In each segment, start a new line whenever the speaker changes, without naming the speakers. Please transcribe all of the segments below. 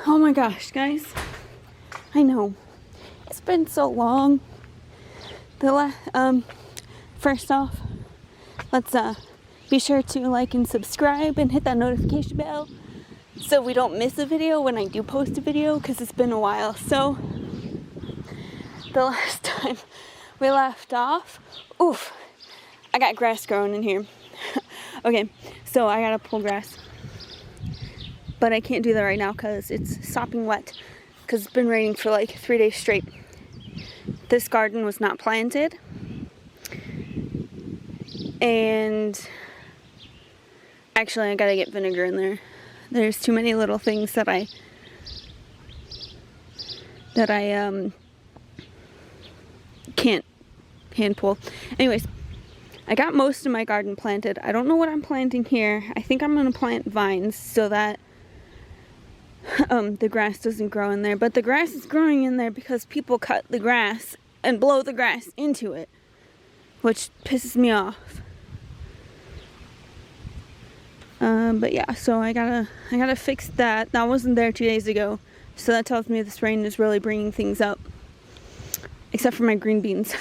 Oh my gosh, guys. I know. It's been so long. First off, let's be sure to like and subscribe and hit that notification bell so we don't miss a video when I do post a video, because it's been a while. So the last time we left off, I got grass growing in here. Okay, so I gotta pull grass, but I can't do that right now because it's sopping wet, because it's been raining for like 3 days straight. This garden was not planted, and actually I gotta get vinegar in there. There's too many little things that I can't hand pull. Anyways, I got most of my garden planted. I don't know what I'm planting here. I think I'm gonna plant vines so that the grass doesn't grow in there. But the grass is growing in there because people cut the grass and blow the grass into it, which pisses me off. But yeah, so I gotta fix that. That wasn't there 2 days ago, so that tells me this rain is really bringing things up. Except for my green beans.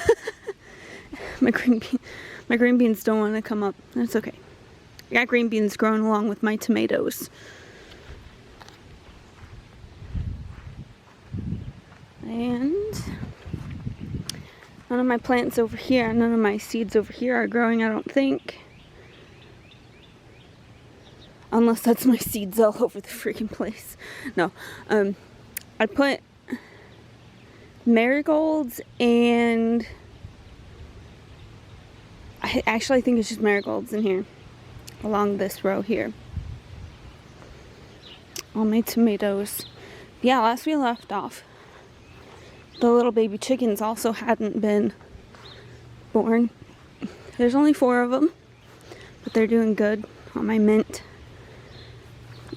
My green beans don't want to come up. That's okay. I got green beans growing along with my tomatoes. And none of my plants over here, none of my seeds over here are growing, I don't think. Unless that's my seeds all over the freaking place. No. I put marigolds, and I actually think it's just marigolds in here along this row here. All my tomatoes. Yeah, last we left off, the little baby chickens also hadn't been born. There's only 4 of them, but they're doing good on my mint.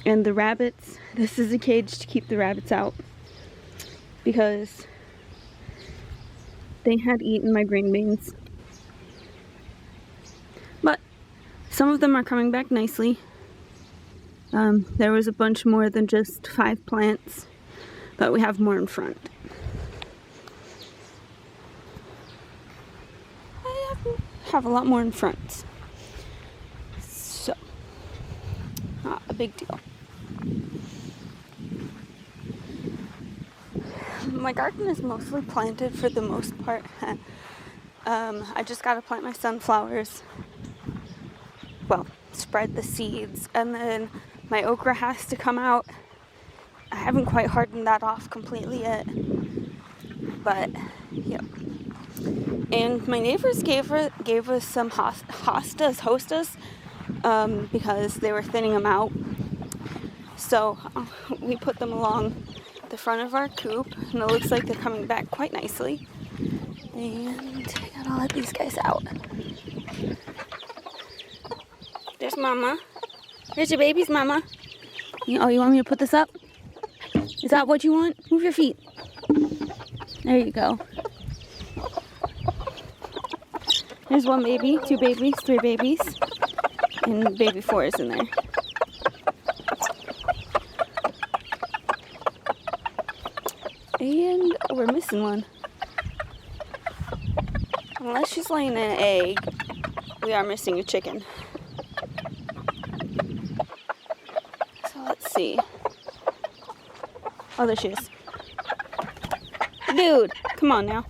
And the rabbits, this is a cage to keep the rabbits out, because they had eaten my green beans. But some of them are coming back nicely. There was a bunch more than just 5 plants, but we have more in front. I have a lot more in front. So, not a big deal. My garden is mostly planted for the most part. I just gotta plant my sunflowers. Well, spread the seeds, and then my okra has to come out. I haven't quite hardened that off completely yet, but yeah. And my neighbors gave us some hostas, because they were thinning them out. So we put them along the front of our coop, and it looks like they're coming back quite nicely. And I gotta let these guys out. There's Mama. There's your babies, Mama. Oh, you want me to put this up? Is that what you want? Move your feet. There you go. There's 1 baby, 2 babies, 3 babies, and baby 4 is in there. And we're missing one. Unless she's laying an egg, we are missing a chicken. So let's see. Oh, there she is. Dude, come on now.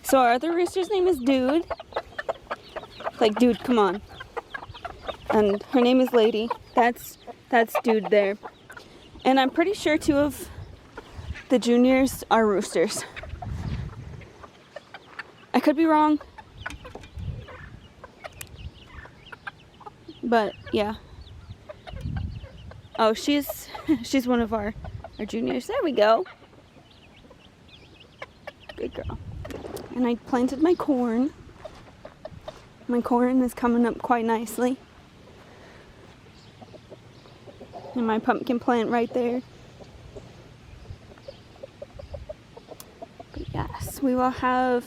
So our other rooster's name is Dude. Like, dude, come on. And her name is Lady. That's Dude there. And I'm pretty sure 2 of the juniors are roosters. I could be wrong, but yeah. Oh, she's one of our juniors. There we go. Good girl. And I planted my corn. My corn is coming up quite nicely. And my pumpkin plant right there. But yes, we will have,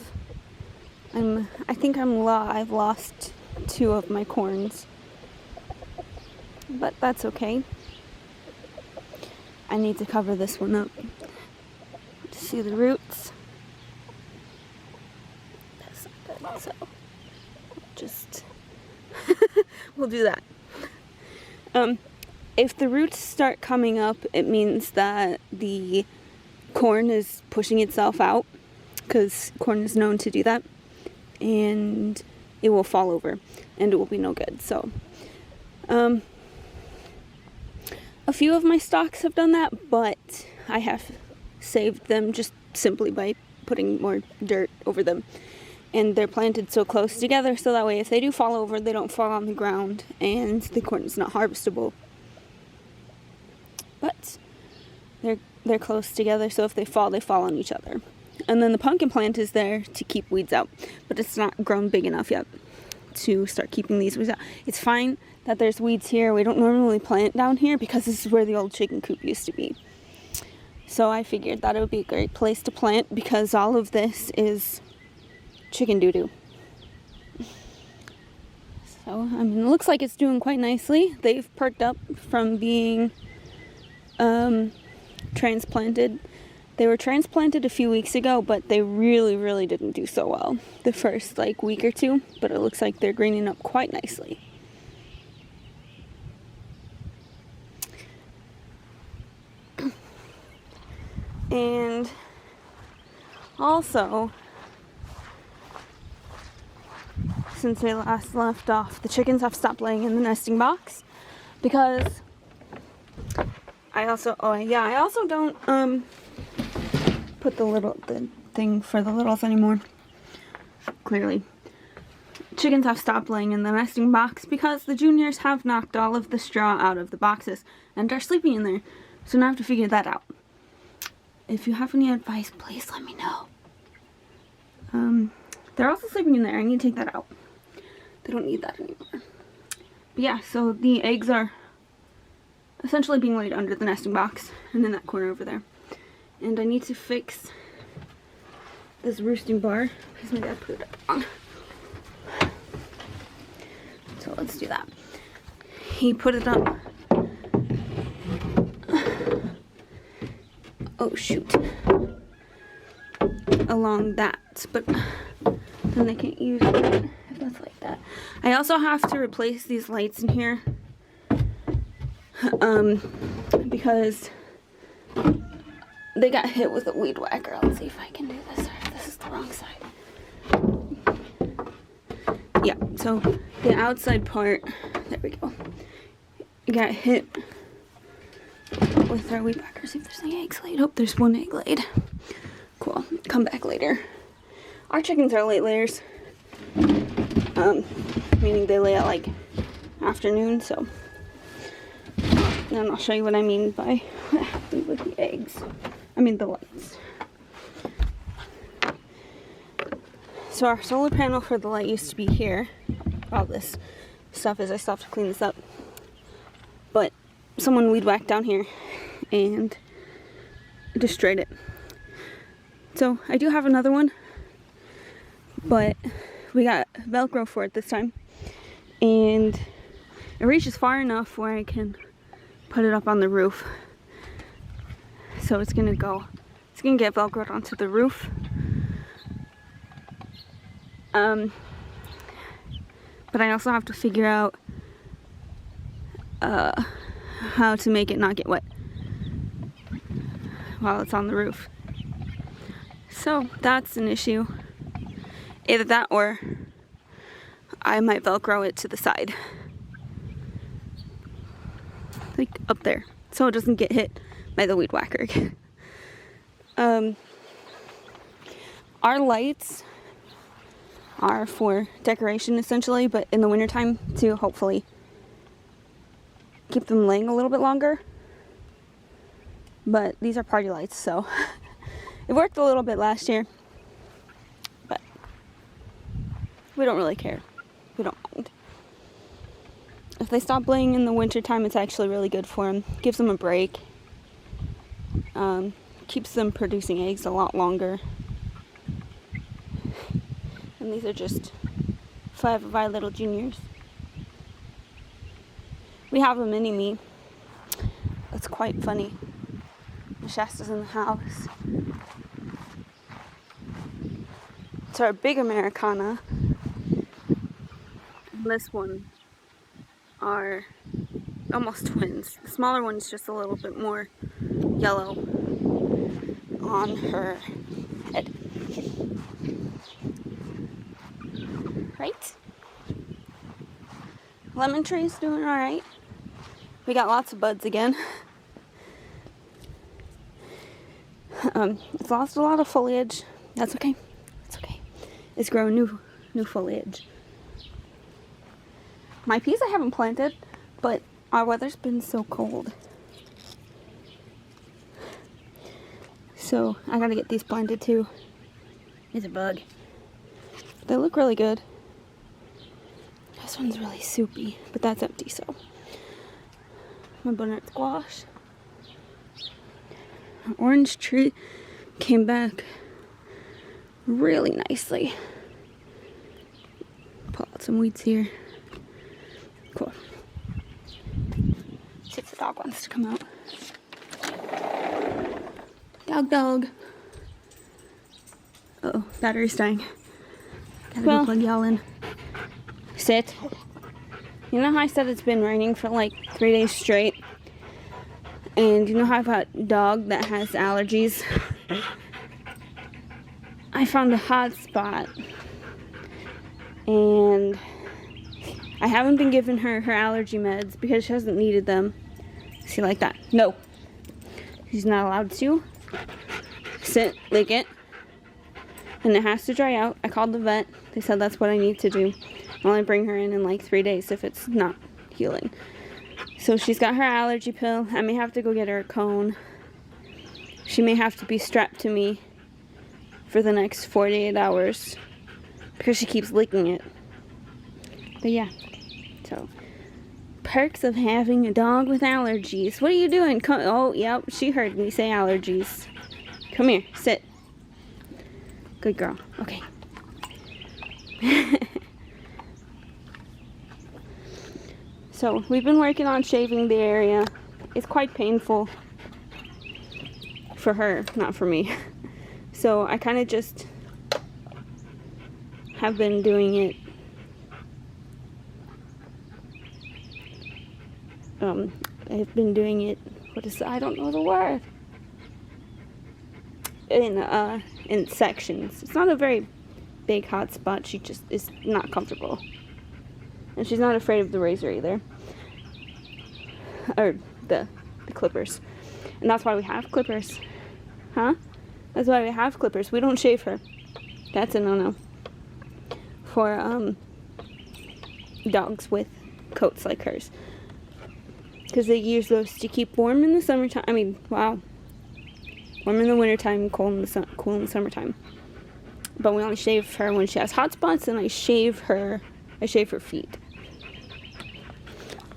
I think I've lost 2 of my corns. But that's okay. I need to cover this one up to see the roots. That's not good, so just we'll do that. If the roots start coming up, it means that the corn is pushing itself out, because corn is known to do that, and it will fall over and it will be no good. So a few of my stalks have done that, but I have saved them just simply by putting more dirt over them. And they're planted so close together, so that way if they do fall over, they don't fall on the ground and the corn is not harvestable. But they're close together, so if they fall on each other. And then the pumpkin plant is there to keep weeds out, but it's not grown big enough yet to start keeping these weeds out. It's fine that there's weeds here. We don't normally plant down here because this is where the old chicken coop used to be. So I figured that it would be a great place to plant because all of this is chicken doo-doo. So, I mean, it looks like it's doing quite nicely. They've perked up from being transplanted. They were transplanted a few weeks ago, but they really didn't do so well the first week or two, but it looks like they're greening up quite nicely. And also, since I last left off, the chickens have stopped laying in the nesting box because I also don't put the thing for the littles anymore. Clearly, chickens have stopped laying in the nesting box because the juniors have knocked all of the straw out of the boxes and are sleeping in there. So now I have to figure that out. If you have any advice, please let me know. They're also sleeping in there. I need to take that out. They don't need that anymore. But yeah, so the eggs are essentially being laid under the nesting box and in that corner over there. And I need to fix this roosting bar because my dad put it up wrong. So let's do that. He put it up. Oh shoot. Along that, but then they can't use it if that's like that. I also have to replace these lights in here because they got hit with a weed whacker. Let's see if I can do this. This is the wrong side. Yeah, so the outside part, there we go, got hit with our weed whacker. See if there's any eggs laid. Oh, there's one egg laid. Cool. Come back later. Our chickens are late layers. Meaning they lay at afternoon, so. And I'll show you what I mean by what happened with the eggs. I mean the lights. So our solar panel for the light used to be here. All this stuff is I still have to clean this up. But someone weed whacked down here and destroyed it. So I do have another one, but we got Velcro for it this time, and it reaches far enough where I can put it up on the roof. So it's gonna get Velcroed onto the roof. But I also have to figure out how to make it not get wet while it's on the roof. So that's an issue. Either that or I might Velcro it to the side. Up there. So it doesn't get hit by the weed whacker. Our lights are for decoration essentially, but in the wintertime to hopefully keep them laying a little bit longer. But these are party lights, so it worked a little bit last year, but we don't really care. We don't mind. If they stop laying in the wintertime, it's actually really good for them. Gives them a break. Keeps them producing eggs a lot longer. And these are just 5 of our little juniors. We have a mini-me. That's quite funny. Shasta's in the house. It's our big Americana. And this one are almost twins. The smaller one's just a little bit more yellow on her head. Right? Lemon tree's doing alright. We got lots of buds again. It's lost a lot of foliage. That's okay. It's okay. It's growing new foliage. My peas I haven't planted, but our weather's been so cold. So I gotta get these planted too. It's a bug. They look really good. This one's really soupy, but that's empty, so. My butternut squash. Our orange tree came back really nicely. Pull out some weeds here. Cool. See if the dog wants to come out. Dog. Uh-oh, battery's dying. Gotta go plug y'all in. Sit. You know how I said it's been raining for like 3 days straight? And you know how I've got a dog that has allergies? I found a hot spot. And I haven't been giving her allergy meds because she hasn't needed them. See, like that. No. She's not allowed to. Sit, lick it. And it has to dry out. I called the vet. They said that's what I need to do. I'll only bring her in like 3 days if it's not healing. So she's got her allergy pill. I may have to go get her a cone. She may have to be strapped to me for the next 48 hours because she keeps licking it. But yeah, so perks of having a dog with allergies. What are you doing? Come. Oh, yep, she heard me say allergies. Come here, sit. Good girl. Okay. So we've been working on shaving the area. It's quite painful for her, not for me. So I kind of just have been doing it I've been doing it, I don't know the word, in sections. It's not a very big hot spot. She just is not comfortable. And she's not afraid of the razor either. Or the clippers. And that's why we have clippers. Huh? That's why we have clippers. We don't shave her. That's a no-no. For dogs with coats like hers. Because they use those to keep warm in the summertime. I mean, wow. Warm in the wintertime, cool in the summertime. But we only shave her when she has hot spots, and I shave her feet.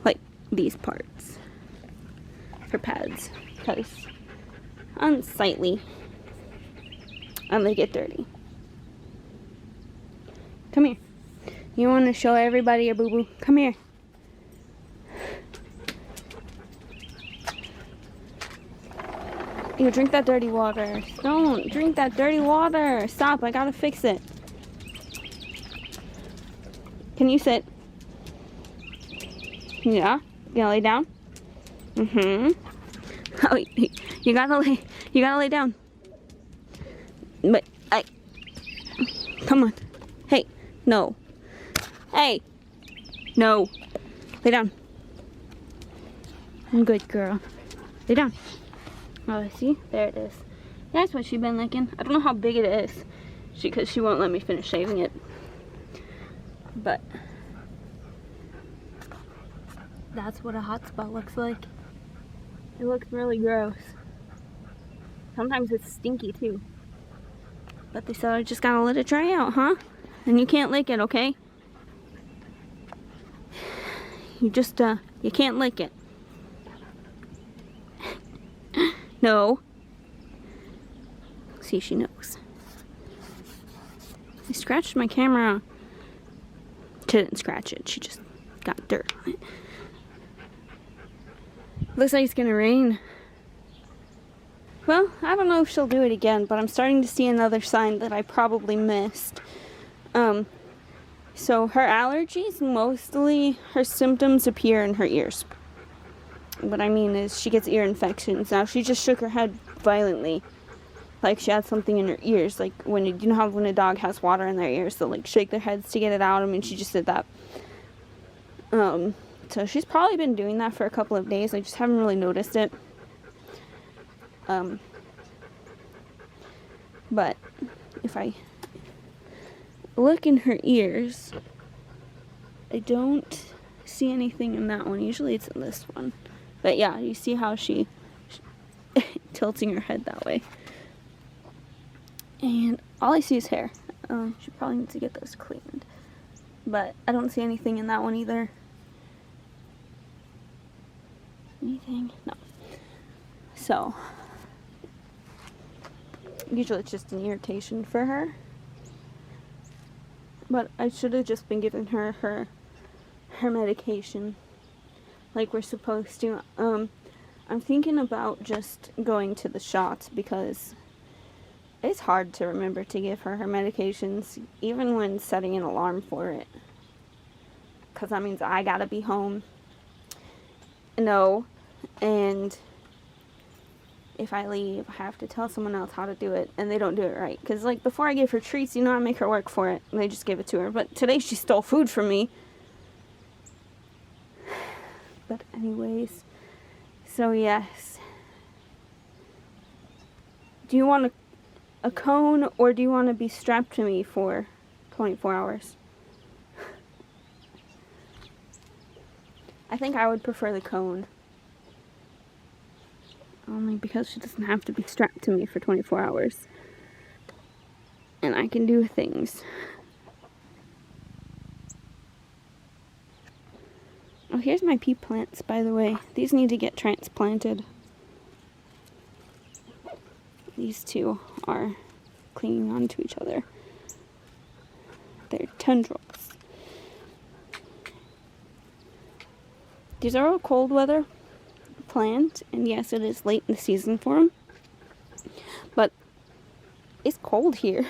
Like these parts. Her pads. Because unsightly. And they get dirty. Come here. You want to show everybody your boo-boo? Come here. You drink that dirty water. Don't drink that dirty water. Stop, I gotta fix it. Can you sit? Yeah? You gotta lay down? Oh, you gotta lay down. But come on. Hey, no. Hey, no. Lay down. Good girl. Lay down. Oh, see? There it is. That's what she's been licking. I don't know how big it is because she won't let me finish shaving it. But that's what a hot spot looks like. It looks really gross. Sometimes it's stinky too. But they said I just gotta let it dry out, huh? And you can't lick it, okay? You just, you can't lick it. No. See, she knows. I scratched my camera. She didn't scratch it. She just got dirt on it. Looks like it's gonna rain. Well, I don't know if she'll do it again, but I'm starting to see another sign that I probably missed. So her allergies, mostly her symptoms appear in her ears. What I mean is she gets ear infections. Now, she just shook her head violently, like she had something in her ears. Like when you know how when a dog has water in their ears, they'll like shake their heads to get it out. I mean, she just did that. So she's probably been doing that for a couple of days. I just haven't really noticed it. But if I look in her ears, I don't see anything in that one. Usually it's in this one. But yeah, you see how she tilting her head that way. And all I see is hair. She probably needs to get those cleaned. But I don't see anything in that one either. Anything? No. So, usually it's just an irritation for her. But I should have just been giving her her medication like we're supposed to. I'm thinking about just going to the shots because it's hard to remember to give her her medications, even when setting an alarm for it. Because that means I gotta be home. No. And if I leave, I have to tell someone else how to do it, and they don't do it right. Because, like, before I gave her treats, you know, I make her work for it, and they just give it to her. But today she stole food from me. But anyways, so yes. Do you want a cone, or do you want to be strapped to me for 24 hours? I think I would prefer the cone. Only because she doesn't have to be strapped to me for 24 hours. And I can do things. Oh, here's my pea plants, by the way. These need to get transplanted. These two are clinging onto each other. They're tendrils. These are all cold weather plant, and yes, it is late in the season for them, but it's cold here.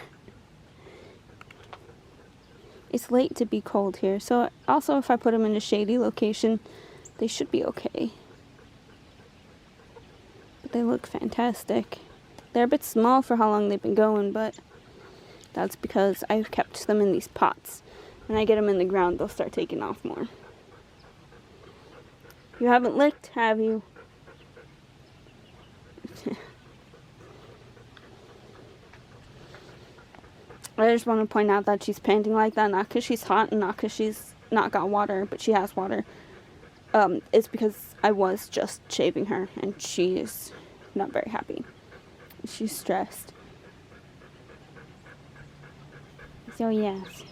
It's late to be cold here, so also if I put them in a shady location, they should be okay. But they look fantastic. They're a bit small for how long they've been going, but that's because I've kept them in these pots. When I get them in the ground, they'll start taking off more. You haven't licked, have you? I just want to point out that she's panting like that, not because she's hot and not because she's not got water, but she has water. It's because I was just shaving her, and she's not very happy. She's stressed. So yes.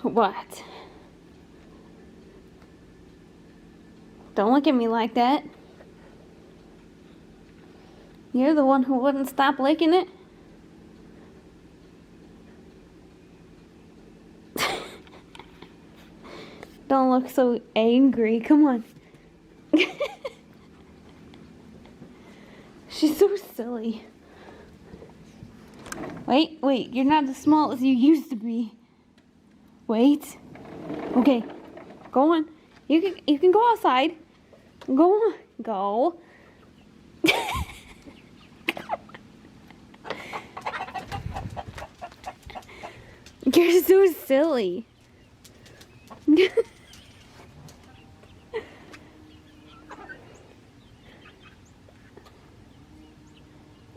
What? Don't look at me like that. You're the one who wouldn't stop licking it. Don't look so angry. Come on. She's so silly. Wait, you're not as small as you used to be. Wait. Okay. Go on. You can go outside. Go on. Go. You're so silly.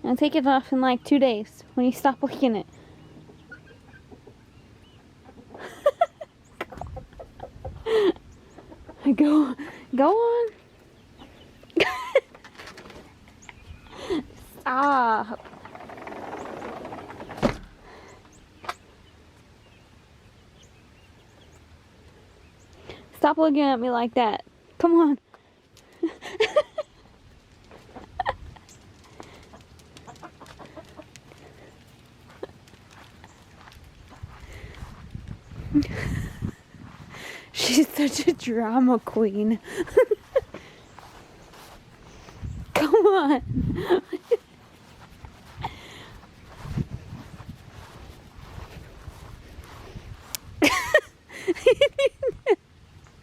I'll take it off in like 2 days when you stop licking it. Go on. Stop. Stop looking at me like that. Come on. She's such a drama queen. Come on.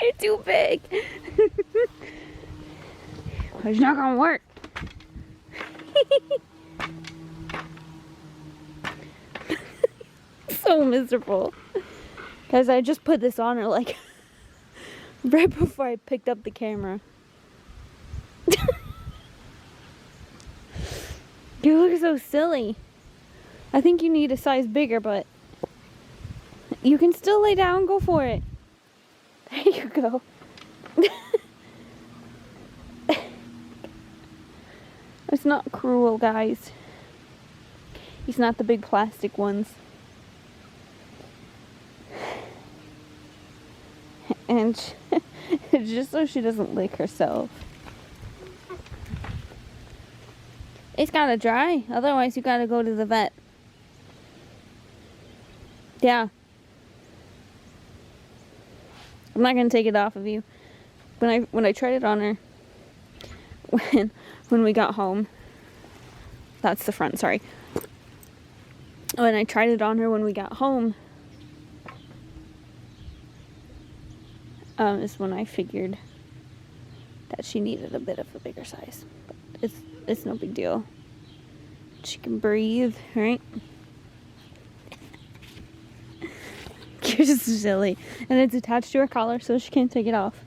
You're too big. It's not gonna work. So miserable. Because I just put this on her like right before I picked up the camera. You look so silly. I think you need a size bigger, but you can still lay down. Go for it. There you go. It's not cruel, guys. He's not the big plastic ones. And just so she doesn't lick herself. It's gotta dry, otherwise you gotta go to the vet. Yeah. I'm not gonna take it off of you. When I tried it on her when we got home. That's the front, sorry. When I tried it on her when we got home, is when I figured that she needed a bit of a bigger size. But it's no big deal. She can breathe, right? You're just silly. And it's attached to her collar, so she can't take it off.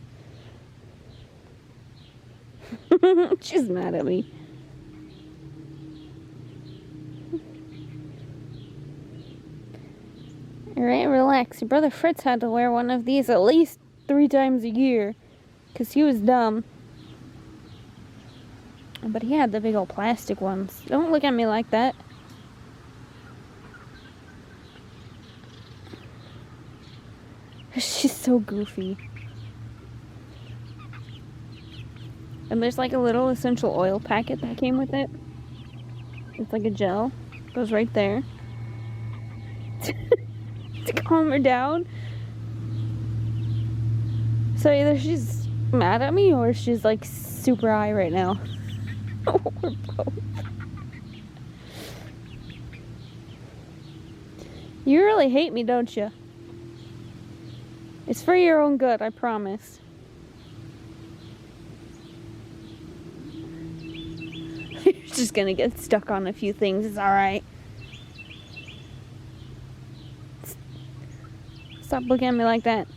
She's mad at me. Alright, relax. Your brother Fritz had to wear one of these at least 3 times a year. Because he was dumb. But he had the big old plastic ones. Don't look at me like that. She's so goofy. And there's like a little essential oil packet that came with it. It's like a gel. Goes right there. To calm her down. So either she's mad at me or she's like super high right now. Or both. You really hate me, don't you? It's for your own good, I promise. You're just gonna get stuck on a few things, it's alright. Stop looking at me like that.